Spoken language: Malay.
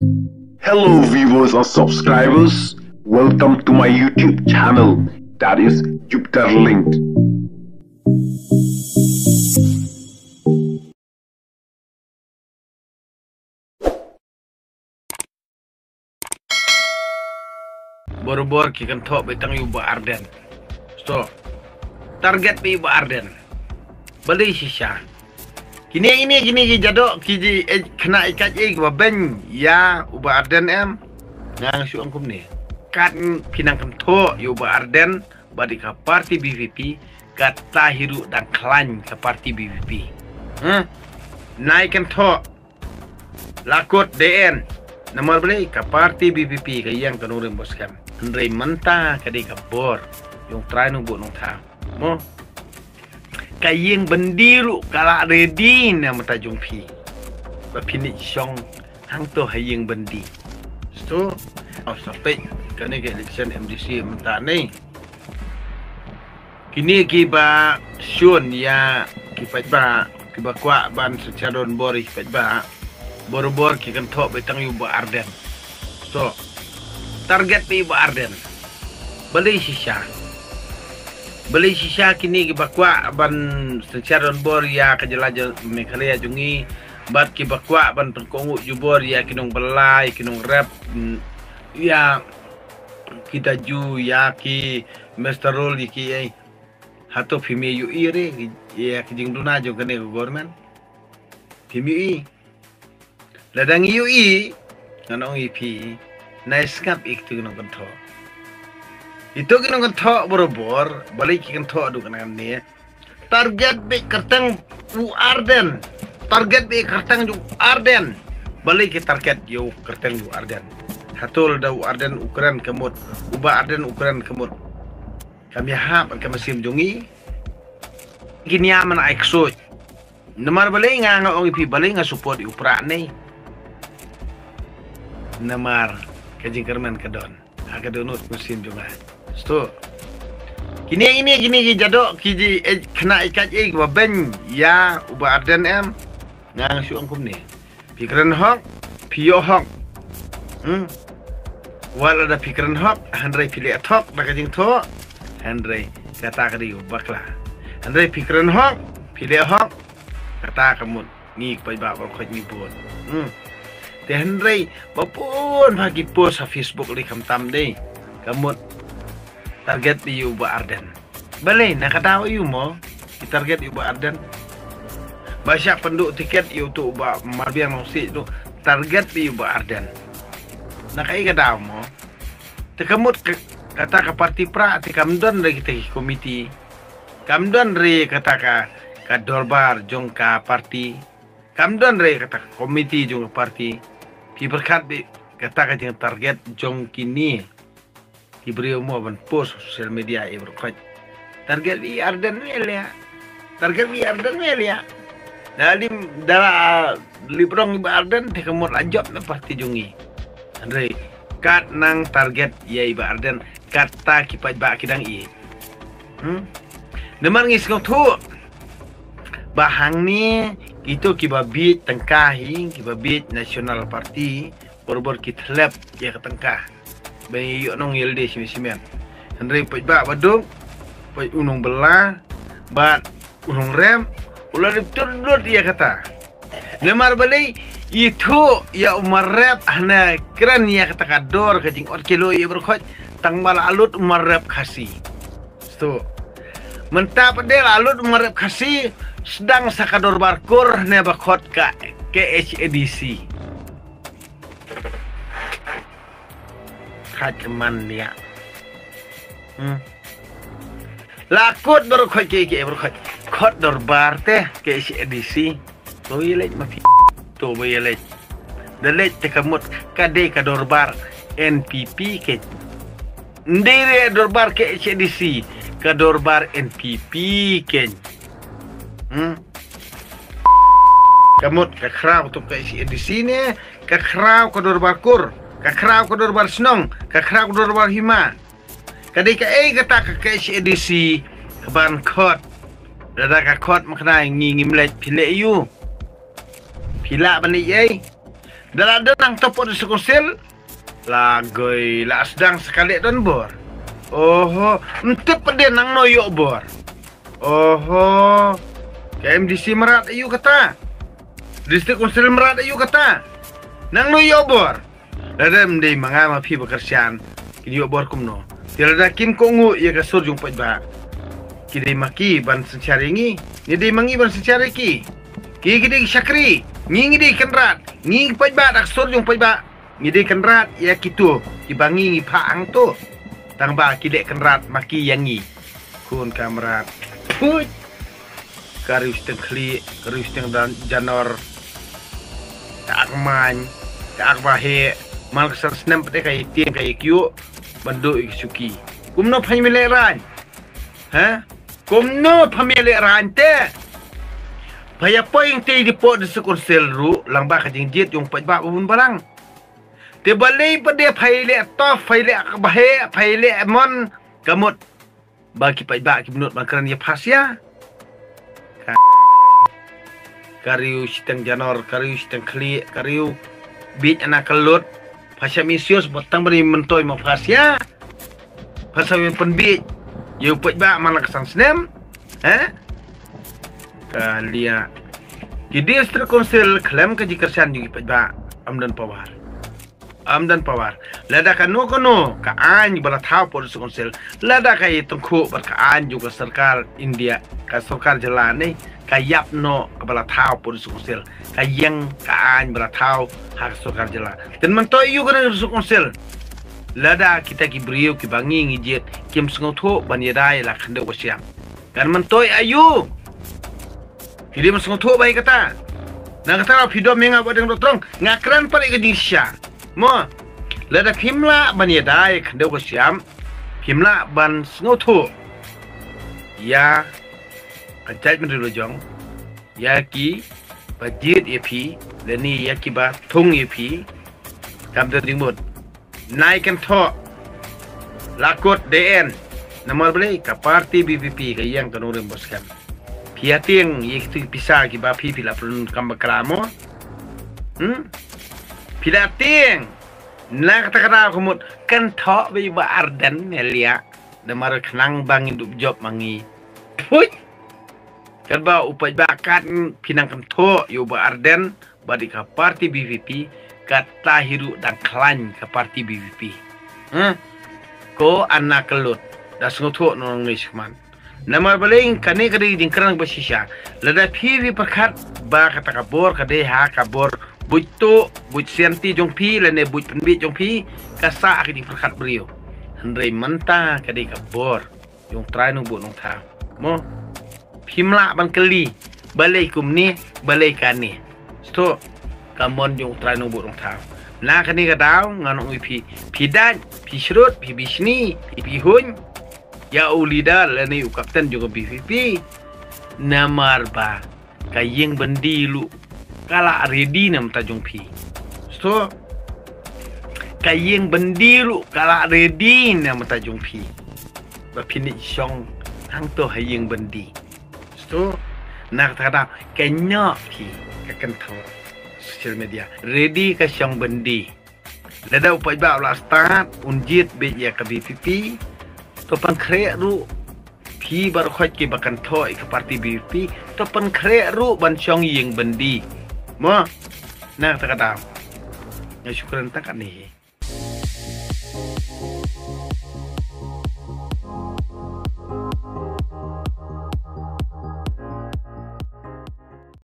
Hello viewers and subscribers, welcome to my YouTube channel, that is Jupiter Linked. Bor-bor kita tok betang Yuba Arden. So, target pe Yuba Arden. Beli sisa. Kini jadok kiji kena ikat ben ya Uba Arden em ngang su angkum ni. Kat pinang tok Yuba Arden badi ka parti BVP kata hiru dan klan ke parti BVP. Naikkan tok lakut DN nomor beli ke parti BVP ke yang kenurin boskan. Andrei mentah kadi ka bor yung try nung bu nung ta. Mo kayeng bendiru kala ready na mata jungpi ba pini song hang to hayeng bendi so sampai kani ke election MDC menta ni kini kiba syun ya kipat ba kiba kwa ban secadon bori kipat ba bor-bor ki kan tok betang Yuba Arden. So target Yuba Arden beli sisa kini kibakwa ban secaron bor ya kejelajah mekalia jungi bat kibakwa ban pengkongu jubor ya kinong belai kinong rap ya kita ju ya ki mesterol ki hato fimi yu ire ya kijing duna jo kene government fimi ladang yu nanong ipi nice kap iktu kinong kanto itu kita kan tok bor-bor balik kita tok adu kan ni target be kertang U Arden target be kertang U Arden balik kita target yo kertang U Arden hatul da U Arden ukuran kemut Uba Arden ukuran kemut kami hap kami sim jungi kini aman aiksut nomor balik nga ong ipi balik nga support upra ni nomor kajing kerman kedon akadonut musim junga. So, kini jadok kiji kena ikat ben ya Uba Arden em ngang su angkum ni. Pikiran hok, pio hok. Wal ada pikiran hok, handrai pilih tok, bakajing tok, handrai kata kadi bakla. Handrai pikiran hok, pilih hok, kata kamu ni pai ba kau ni pun. Te handrai bapun bagi post sa Facebook li kam deh. Kamu target di Yuba Arden. Balik nak tahu you mo di target Yuba Arden. Banyak penduk tiket you tu Uba Marbiang Nosi tu target di Yuba Arden. Nak ai tahu mo. Tekemut kata ke parti pra ti kamdon dari kita komiti. Kamdon dari kata ka dorbar jong ka parti. Kamdon dari kata komiti jong parti. Pi berkat di kata ka target jong kini. Diberi umum ban post sosial media berkat target di Arden melia target di Arden melia dalam librong Iba Arden tekemut lanjut na parti jungi Andre kat nang target ya Iba Arden kata kipat ba kidang nemar ngis kau tu bahang ni itu kibabit tengkahi kibabit nasional parti bor-bor kitlep ya ke tengkah bayi yuk nong yelde simi-simian. Hendri poj ba badung, poj unong belah, bat unong rem, ulah diturut dia kata. Lemar balik itu ya umar rep hana keren ya kata kador kajing ot kilo ya berkot tang bala alut umar rep kasih. So mentap del alut umar rep kasih sedang sakador barkur ne bakot ka KHADC. Kaceman dia. Lakut baru kot dorbar teh ke edisi. Tu yelet mafi. Tu yelet. Delet tekemut kade ka dorbar NPP ke. Ndire dorbar ke edisi ka dorbar NPP ke. Kamut ka kraw tu ke edisi ne ka kraw ka dorbar kur. Kakraw ko dorbar snong, kakraw ko dorbar hima. Kadai ka kata ka edisi ban kot. Dada ka kot makna ngingim let pile yu. Pila bani Dalam nang topok di sekonsil lagoi la sedang sekali don bor. Oh, ente pede nang noyok bor. Oh, KMDC Merat ayu kata. Distrik Konsil Merat ayu kata. Nang noyok bor. Dadam dei mangama pi bekerjaan. Kini yo bor kumno. Tiada kim kongu ia kasur jung pajba. Kini maki ban sencari ngi. Ni dei mangi ban sencari ki. Ki gidi syakri. Ngi di kenrat. Ngi pajba dak sur jung pajba. Ngi di kenrat ya kitu. Ki bangi ngi paang tu. Tang ba ki dek kenrat maki yang ngi. Kun kamrat. Put. Karius teng kli, karius teng janor. Tak man, tak bahe. Mal kesal senam pete kai tiang kai kyu. Bandu iksuki. Kumno phamile ran. Ha? Kumno phamile ran te. Paya poing te di pot di sekonsil ru lang ba kajing jet yung pajba bubun balang. Te balai pade phaile tof phaile bahe phaile mon kamut. Bagi pajba ki menut makaran ya pasya. Kariu sitang janor, kariu sitang kli, kariu bit anak kelut. Pasya misius botang beri mentoy mau pasya. Pasya yang penbit, you put back malah kesang senem, Kalia, jadi distrik konsil klaim kaji kerjaan juga put back amdan pawar. Lada kanu kaan bala tahu polisi konsil. Lada kai tengku berkaan juga serkar India, ka serkar jalan ni. Kayap no kepala tahu polisi konsil. Kayang kaan bala tahu hak serkar jalan. Dan mentoy you kena polisi konsil. Lada kita ki beriu ki bangi ngijit kim sengoto banyadai lah kanda wasiam. Kan mentoy ayu. Jadi mensengoto baik kata. Nak kata video menga badang dotrong ngakran pada kedisya. Mo lada pimla banyadai kanda wasiam. Pimla ban sengoto. Ya kajat menurujong yaki bajit EP leni yaki ba thung EP kam dingmut naikan tho lakot DN nomor beli ka parti BPP ka yang kanurem boskan piating yiki pisah ki ba pi pila prun kam bakramo pilating na kata kumut kan tho be ba ardan nelia nomor khnang bang induk job mangi put Kerba upai bakat pinangkan to yo ba Arden badi ka parti BVP kata hiru dan klan ka parti BVP. Ko anak kelut da sengoto nong ngisman. Nama baling kane kadi dingkrang basisya. Lada piri perkat ba kata kabor kade ha kabor buito buit senti jong pi lene buit penbit jong pi kasa akidi perkat brio. Hendrai menta kade kabor jong trai nong bu nong ta. Mo Pimla ban keli balai kumni balai kani sto kamon yung trano burung tau na kani ka daw nganong pi pidan pi shrut pi bisni pi hun ya ulida lani kapten juga BVP namar ba kayeng bendilu kala ready nam tajung pi sto kayeng bendilu kala ready nam tajung pi ba pini syong hang to hayeng bendi tu nak kata kenya ki kakentor social media ready ka syang bendi lada upai ba la start unjit be ya ka BPP to pan kre ru pi bar khot ki bakan thoi ka parti BPP to pan kre ru ban syang yeng bendi mo nak kata ya syukran tak ni